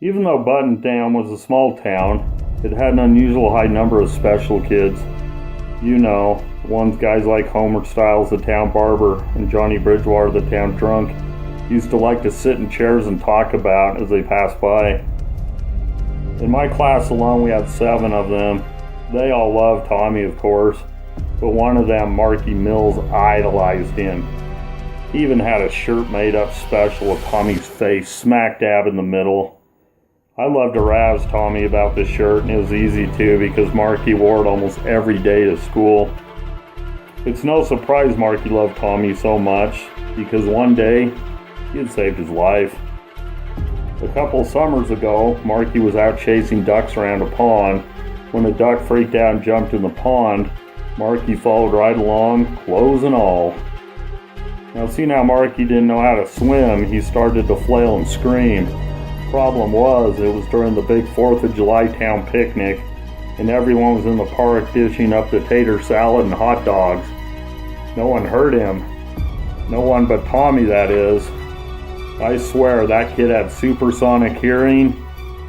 Even though Buttontown was a small town, it had an unusual high number of special kids. You know, ones guys like Homer Styles, the town barber, and Johnny Bridgewater, the town drunk, used to like to sit in chairs and talk about as they passed by. In my class alone, we had 7 of them. They all loved Tommy, of course, but one of them, Marky Mills, idolized him. He even had a shirt made up special with Tommy's face smack dab in the middle. I loved to razz Tommy about this shirt, and it was easy too because Marky wore it almost every day to school. It's no surprise Marky loved Tommy so much because one day he had saved his life. A couple summers ago, Marky was out chasing ducks around a pond. When a duck freaked out and jumped in the pond, Marky followed right along, clothes and all. Now seeing how Marky didn't know how to swim, he started to flail and scream. Problem was, it was during the big 4th of July town picnic, and everyone was in the park dishing up the tater salad and hot dogs. No one heard him. No one but Tommy, that is. I swear that kid had supersonic hearing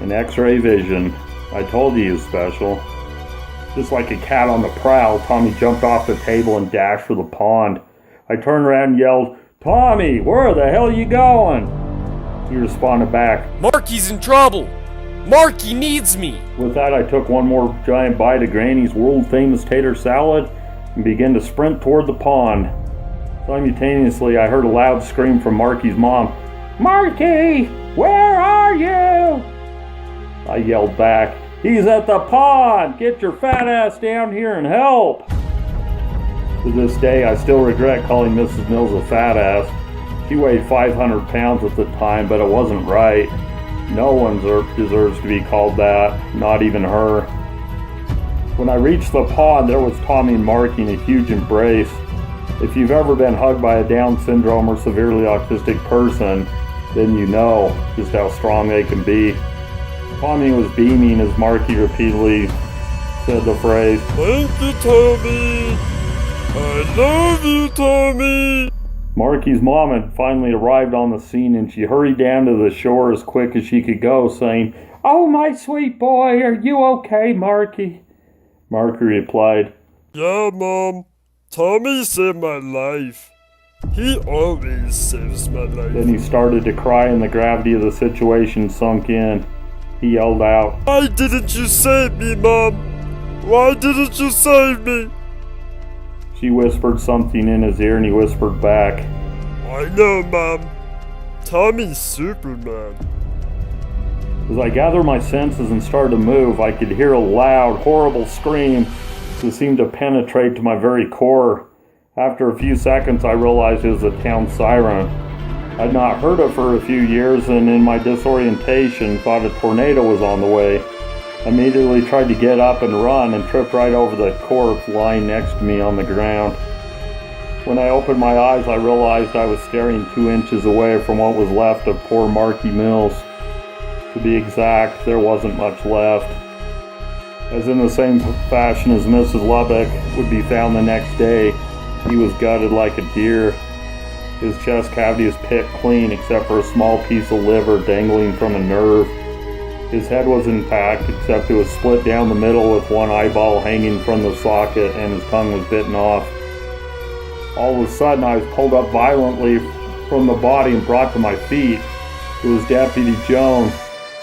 and x-ray vision. I told you he was special. Just like a cat on the prowl, Tommy jumped off the table and dashed for the pond. I turned around and yelled, "Tommy, where the hell are you going?" He responded back, "Marky's in trouble! Marky needs me!" With that, I took one more giant bite of Granny's world-famous tater salad and began to sprint toward the pond. Simultaneously, I heard a loud scream from Marky's mom, "Marky, where are you?" I yelled back, "He's at the pond! Get your fat ass down here and help!" To this day, I still regret calling Mrs. Mills a fat ass. She weighed 500 pounds at the time, but it wasn't right. No one deserves to be called that, not even her. When I reached the pond, there was Tommy and Marky in a huge embrace. If you've ever been hugged by a Down syndrome or severely autistic person, then you know just how strong they can be. Tommy was beaming as Marky repeatedly said the phrase, "Thank you, Tommy! I love you, Tommy!" Marky's mom had finally arrived on the scene, and she hurried down to the shore as quick as she could go, saying, "Oh, my sweet boy, are you okay, Marky?" Marky replied, "Yeah, Mom. Tommy saved my life. He always saves my life." Then he started to cry and the gravity of the situation sunk in. He yelled out, "Why didn't you save me, Mom? Why didn't you save me?" She whispered something in his ear and he whispered back, "I know, Mom. Tommy's Superman." As I gathered my senses and started to move, I could hear a loud, horrible scream that seemed to penetrate to my very core. After a few seconds, I realized it was a town siren. I'd not heard it for a few years, and in my disorientation, thought a tornado was on the way. I immediately tried to get up and run and tripped right over the corpse lying next to me on the ground. When I opened my eyes, I realized I was staring 2 inches away from what was left of poor Marky Mills. To be exact, there wasn't much left. As in the same fashion as Mrs. Lubbock would be found the next day, he was gutted like a deer. His chest cavity was picked clean except for a small piece of liver dangling from a nerve. His head was intact except it was split down the middle with one eyeball hanging from the socket and his tongue was bitten off. All of a sudden I was pulled up violently from the body and brought to my feet. It was Deputy Jones.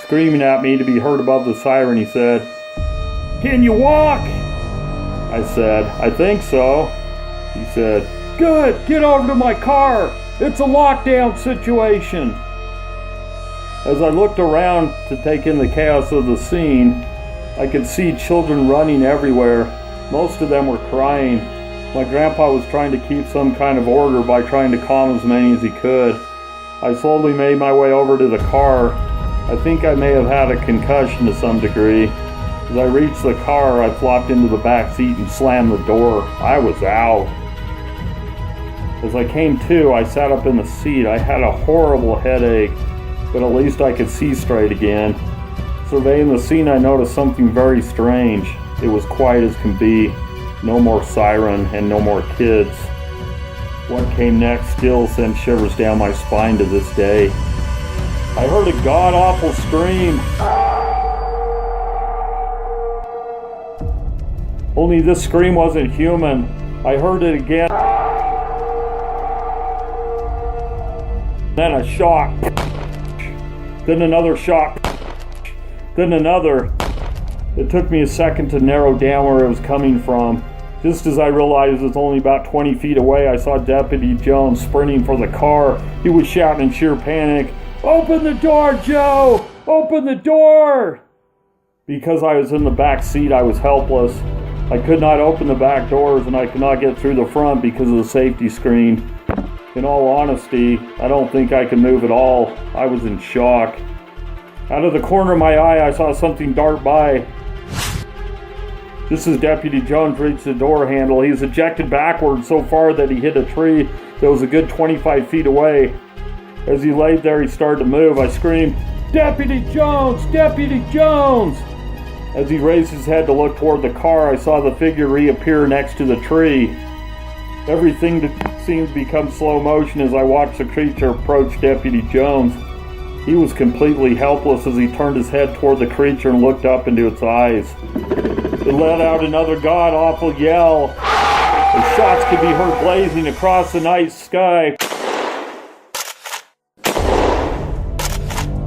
Screaming at me to be heard above the siren, he said, "Can you walk?" I said, "I think so." He said, "Good, get over to my car. It's a lockdown situation." As I looked around to take in the chaos of the scene, I could see children running everywhere. Most of them were crying. My grandpa was trying to keep some kind of order by trying to calm as many as he could. I slowly made my way over to the car. I think I may have had a concussion to some degree. As I reached the car, I flopped into the back seat and slammed the door. I was out. As I came to, I sat up in the seat. I had a horrible headache, but at least I could see straight again. Surveying the scene, I noticed something very strange. It was quiet as can be. No more siren and no more kids. What came next still sent shivers down my spine to this day. I heard a god-awful scream. Only this scream wasn't human. I heard it again. Then a shock. Then another shock. Then another. It took me a second to narrow down where it was coming from. Just as I realized it was only about 20 feet away, I saw Deputy Jones sprinting for the car. He was shouting in sheer panic, "Open the door, Joe! Open the door!" Because I was in the back seat, I was helpless. I could not open the back doors and I could not get through the front because of the safety screen. In all honesty, I don't think I could move at all. I was in shock. Out of the corner of my eye, I saw something dart by. Just as Deputy Jones reached the door handle, he was ejected backwards so far that he hit a tree that was a good 25 feet away. As he laid there, he started to move. I screamed, "Deputy Jones! Deputy Jones!" As he raised his head to look toward the car, I saw the figure reappear next to the tree. Everything seemed to become slow motion as I watched the creature approach Deputy Jones. He was completely helpless as he turned his head toward the creature and looked up into its eyes. It let out another god-awful yell. The shots could be heard blazing across the night sky.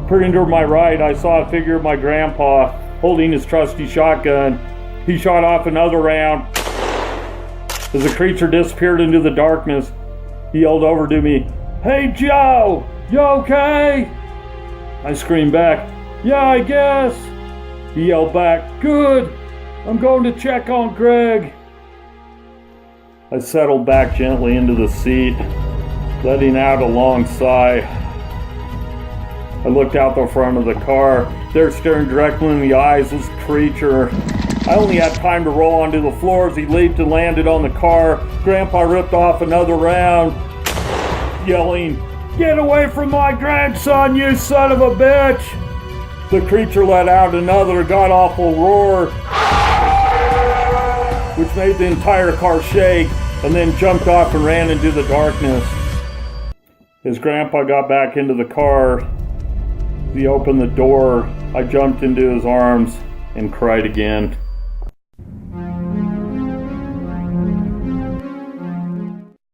Peering to my right, I saw a figure of my grandpa holding his trusty shotgun. He shot off another round. As the creature disappeared into the darkness, he yelled over to me, "Hey Joe, you okay?" I screamed back, "Yeah, I guess." He yelled back, "Good, I'm going to check on Greg." I settled back gently into the seat, letting out a long sigh. I looked out the front of the car. There, staring directly in the eyes, was a creature. I only had time to roll onto the floor as he leaped and landed on the car. Grandpa ripped off another round, yelling, "Get away from my grandson, you son of a bitch!" The creature let out another god-awful roar, which made the entire car shake, and then jumped off and ran into the darkness. As Grandpa got back into the car, he opened the door. I jumped into his arms and cried again.